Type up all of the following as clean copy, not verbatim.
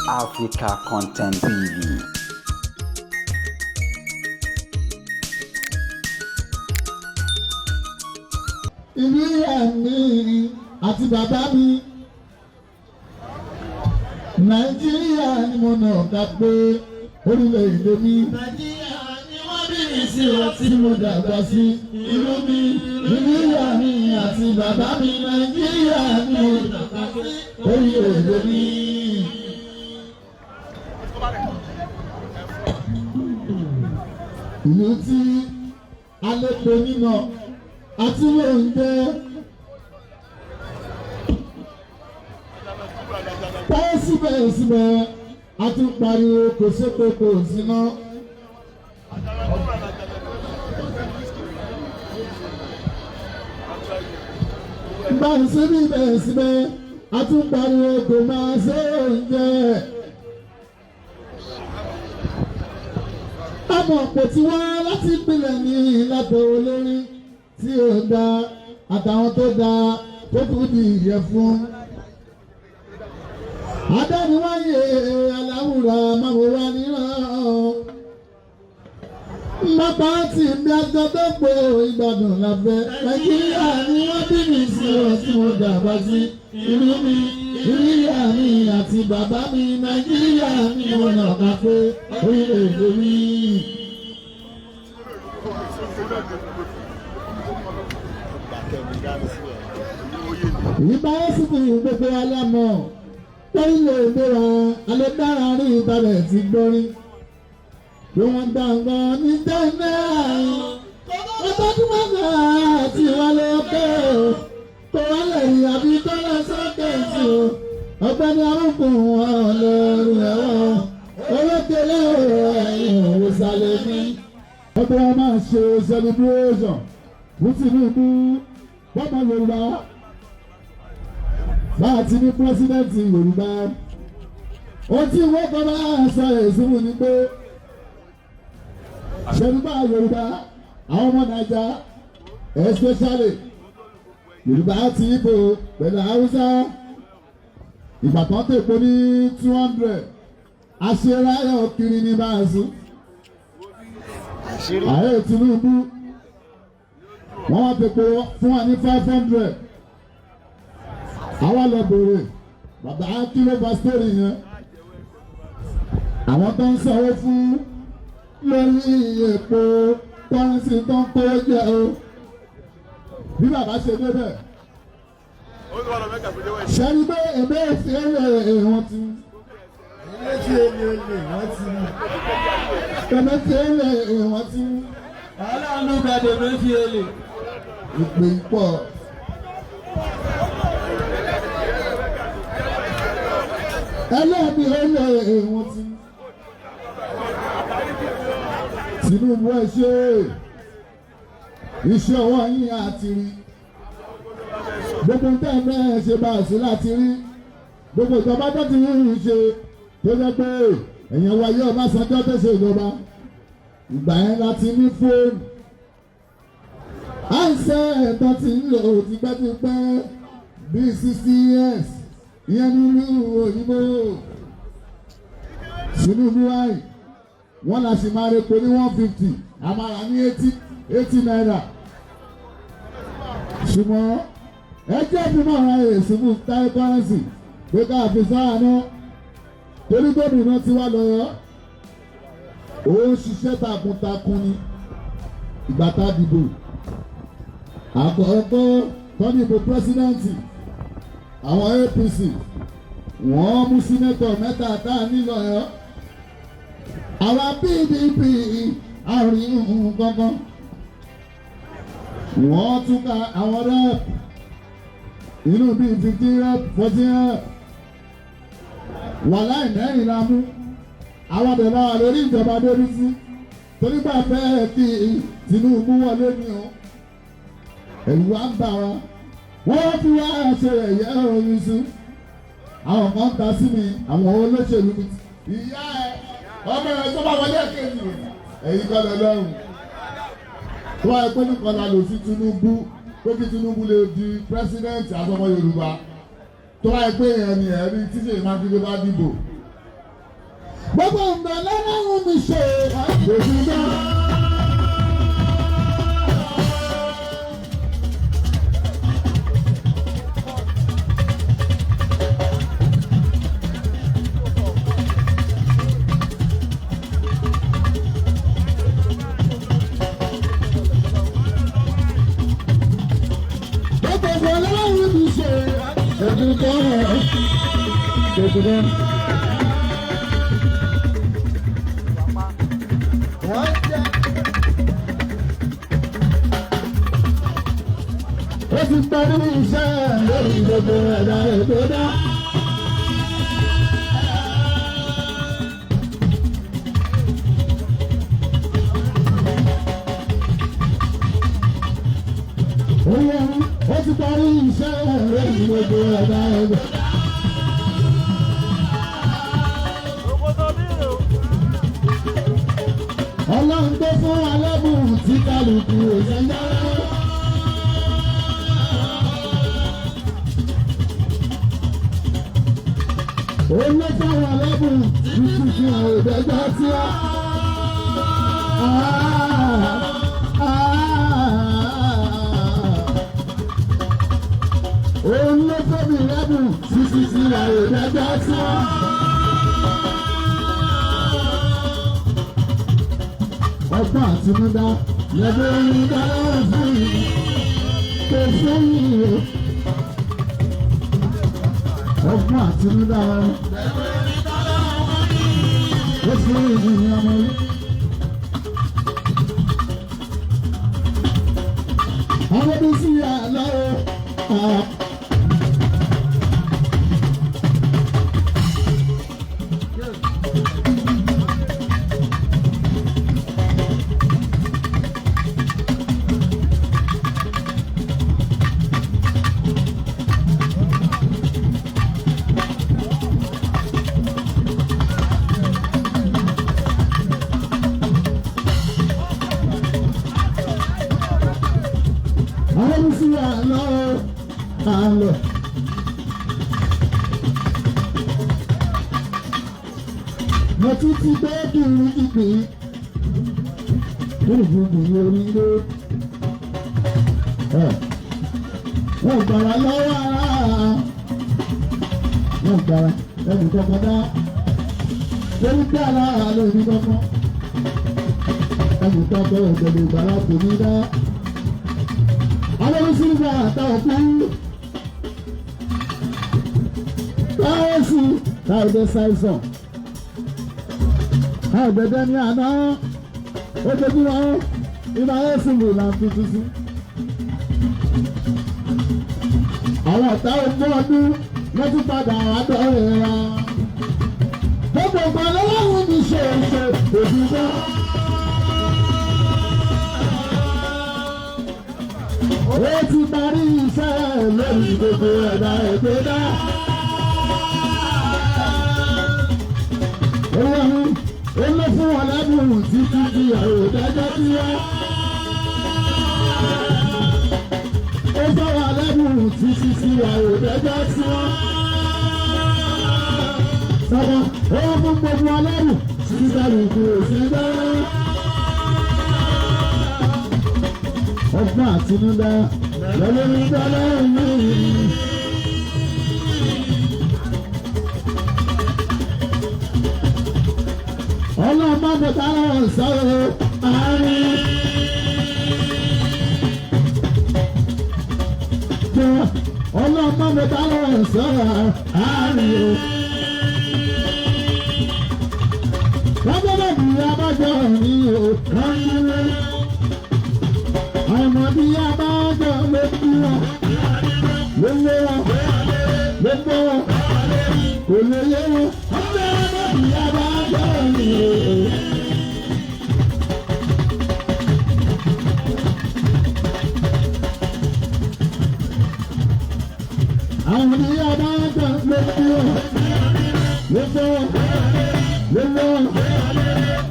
Africa Content TV. Ìlú ìyá mi àti bàbá mi Nàìjíríà ni mo nà ká pé orílẹ̀-èdè mi. Nàìjíríà ni wọ́n bí mi sí ọtí mo dàgbà sí. Ìlú mi, ìlú ìyá mi àti bàbá mi Nàìjíríà ni mo nà ká pé orílẹ̀-èdè mi. Ìlú tí alẹ́ pé nínà àti oúnjẹ táyé síbẹ̀síbẹ̀ a tún pariwo kò sépo kò síná. Báyìí síbẹ̀síbẹ̀ a tún pariwo kò máa ṣe oúnjẹ. Àmọ̀ kò tí wá láti ìpìlẹ̀ ní ìlàtọ̀ olórin tí ó dá àtàwọn tó dá tó kù di ìyẹ̀fun. Adániwáyé aláwùrà máwòrá níran. Mọ́pá tí mi àjọ̀dọ́gbò Ìbàdàn lábẹ́. Nàìjíríà ni wọ́n bí mi sí ọtí mo dàgbà sí. Ìlú mi, ìlú ìyá mi àti bàbá mi. Nàìjíríà ni mo nà ká pé orílẹ̀-èdè mi. Ìbá ẹ̀sìn gbogbo alámọ̀ orílẹ̀-èdè wa alẹ́dára rí ìbàdàn ti gbọ́rin pé wọ́n gbàgbọ́ ní tẹ́lẹ̀ ọtọ́dúnmọ́gbà àti ìwọlé ọkẹ́ tó wálẹ̀ ìyàbí tó lọ sókè sí o ọgbẹ́ni arúgbó wọn lórí ẹ̀wọ̀n olókèlè ẹ̀yìn òwòsàlẹ̀ ní. ọdún wọn máa ṣe celebration fún Tinubu bọ́mọ Yorùbá báà ti ní pírẹsidẹ́ǹtì Yorùbá. Ohun tí wọ́n kọ́ bá sọ èsùnwó ni pé Yorùbá àwọn ọmọ Naija especially Yorùbá ti Ìgbò pẹ̀lú Haúsá ìgbà kan tó epo ní 200 aṣèrayọ̀ kiri ní báàsù. Ààrẹ Tinubu wọ́n wá tepo fún wa ní 500. Àwa lọ bèrè bàbá kíló pásítọ̀rì yẹn àwọn tó ń sanwó fún lórí epo kọ́rẹ́nsì tó ń kó jẹ o bí bàbá ṣe débẹ̀ ṣẹ́ni pé èmi èsì ẹ̀rẹ̀ wọ́n ti aláàánú gbàdé méjì èlé ìpè pọ̀. Ẹlẹ́ẹ̀mí ẹlẹ́ wọn ti Tinubu ẹ ṣe iṣẹ́ ọwọ́ yín àti rí gbogbo tẹ́ẹ̀mẹ́ ẹ ṣe bá a sí láti rí gbogbo ìjọba tó ti rí ṣe tó jẹ́ pé ẹ̀yàn wáyé Ọbásanjọ́ tó ṣe ìjọba ìgbà yẹn láti ní fóònù àìsẹ́ ẹ̀tọ́ ti ń lò tipẹ́tipẹ́ bíi 60 years ìyẹn nínú òyìnbó Tinubu wáyé wọ́n la sì máa repo ní 150 àmàrà ní 80 naira ṣùgbọ́n ẹjẹ́ ìfimọ́ ara èsì fún táyé kọ́rẹ́nsì pé káàfin sáà náà torí gómìnà ti wá lọ́yọ́ ó ń ṣiṣẹ́ takuntakun ní ìgbà tá a dìbò àkọ́kọ́ tọ́ni ìbò pírẹ́sídẹ́ǹtì àwọn APC wọ́n mú sínétọ̀ mẹ́ta tá a nílò ẹ̀ àwọn PDP àrùn gangan wọ́n tún ka àwọn rep inú bíi 15 rep 14 rep wà láì mẹ́rin la mú àwọn bẹ̀rẹ̀ wà lórí ìjọba lórí sí torí bá fẹ́ kí Tinubu wọlé ní o ẹ̀rù wa ń bà wá wọ́n fi wá ṣe ẹ̀yẹ orin sí àwọn kan ta sí mi àwọn olóṣèlú mi ìyá ẹ ọmọ ẹ tó bá wọlé kéènì ẹ̀yìn kan lọ́rùn tó wáyé pé nìkan la lò sí Tinubu pé kí Tinubu lè di pírẹsidẹ́ǹtì àtọmọ Yorùbá tó wáyé pé èèyàn ni ẹ̀rí tí Ṣèyí Mákindé bá dìbò gbogbo nǹkan lọ́lọ́run mi ṣe àgbègbè náà. Ó ti parí iṣẹ́ lórí gbogbo ẹ̀dá ètò dá. Ó ti parí iṣẹ́ lórí gbogbo ẹ̀dá ètò dá. Ọlọ́run tó fún wa lẹ́bùn tí kálukú òṣèlú. Olú fún wa lẹ́bùn títí fi hàn ìdẹ́jọ́ tí ó. Olú fún mi lẹ́bùn títí fi hàn ìdẹ́jọ́ tí ó. Ọgbọ́n àtinúdá lẹ́gbẹ́ orin dáná fún yìí kò fún yìí. Ọgbọ́n àtinúdá lẹ́gbẹ́ orin dáná fún yìí kò fún yìí ní ọmọ yìí. Ọmọdé sí àlọ́ àlọ́. Mo tún ti bẹ́ẹ̀ dùn ìgbé gbùgbùgbù oríire. Wọ́n gbàrà lọ́wọ́ ara. Wọ́n gbàrà ẹnì kankan dá. Lórí bí alára lórí kankan. Ẹnì kankan òjòlè ìgbàlá kò ní dá. Àwọn oníṣègùn àtàwọn kú. Káyọ̀sí káyọ̀dé ṣàìsàn. Káyọ̀dé ní àná. Ojoojúmọ́ ìgbà ẹ̀sìnbó là ń fi tuntun. Àwọn ọ̀tá ogún ọdún wọ́n tún padà àádọ́rin wa. Gbogbo nǹkan lọ́wọ́ mi ṣe òbí náà. Ó ti parí iṣẹ́ lórí gbogbo ẹ̀dá ètò dá. Ó lọ fún wọn lẹ́bùn títí di àròdájọ́ tí wọ́n. Ó bá wa lẹ́bùn títí di àròdájọ́ tí wọ́n. Sọ́kọ́ ó fún gbogbo ọlẹ́bùn títí kálukú òṣèlú. Ọgbọ́n àtinúdá lọ́lọ́rí dọ́lọ́run yìí. Ọlọ́mọ bọ̀tà lọ́wọ́ sọ̀rọ̀ àárín. Ọlọ́mọ bọ̀tà lọ́wọ́ sọ̀rọ̀ àárín. Lọ́jọ́ bí abájọ́ mi ò ránṣẹ́. Àìmọ̀bí abájọ́ ló bí wọn. Ló lé wọn. Ló gbọ́ wọn. Kò lè yé wọn. Ọlọ́mọbí abájọ́ mi ò. Àwọn ìyá abájọ́ ló bí wọn. Ló gbọ́ wọn. Ló lé wọn.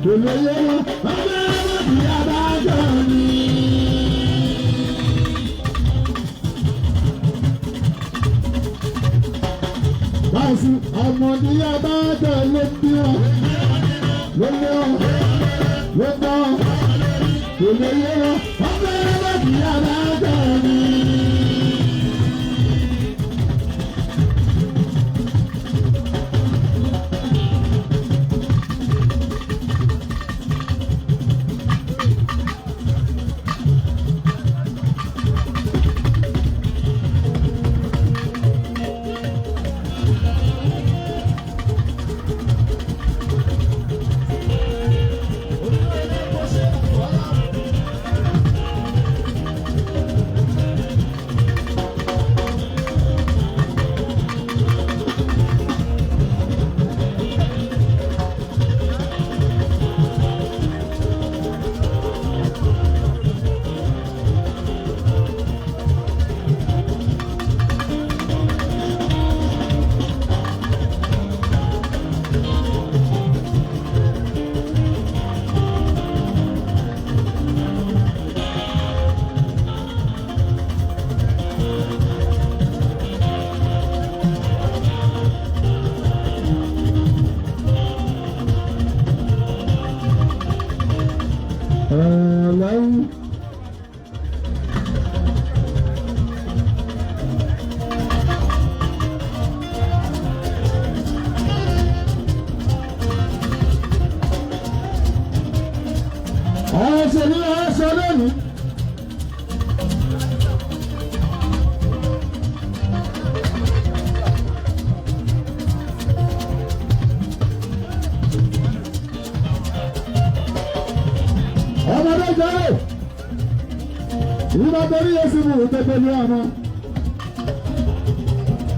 Kò lè yé wọn. Ọlọ́mọbí abájọ́ mi. Báyìí ọmọdé abájọ́ ló bí wọn. lóye wọn ló gbọ́ kò lè yé wọn wọ́n fẹ́rẹ́ lọ́dún yàrá jẹ́ mi. ọmọdé jẹ́ ìlú abẹ́rí yẹn sì mú tẹ́tẹ́ ní ọ̀nà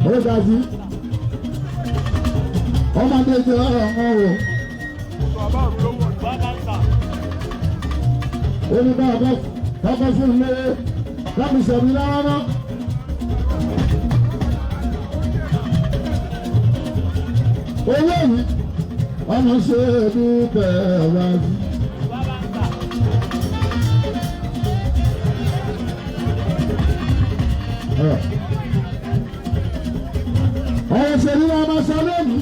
ó dájú ọmọdé jẹ́ ọ̀rọ̀ wọn wò ó ní bá ọkọ̀ fún ilé láti sọ̀rọ̀ lára náà. owó yìí ọmọ ṣe é dúpẹ́ wájú. ọ̀rọ̀ ṣèlú ọmọ sọ lónìí.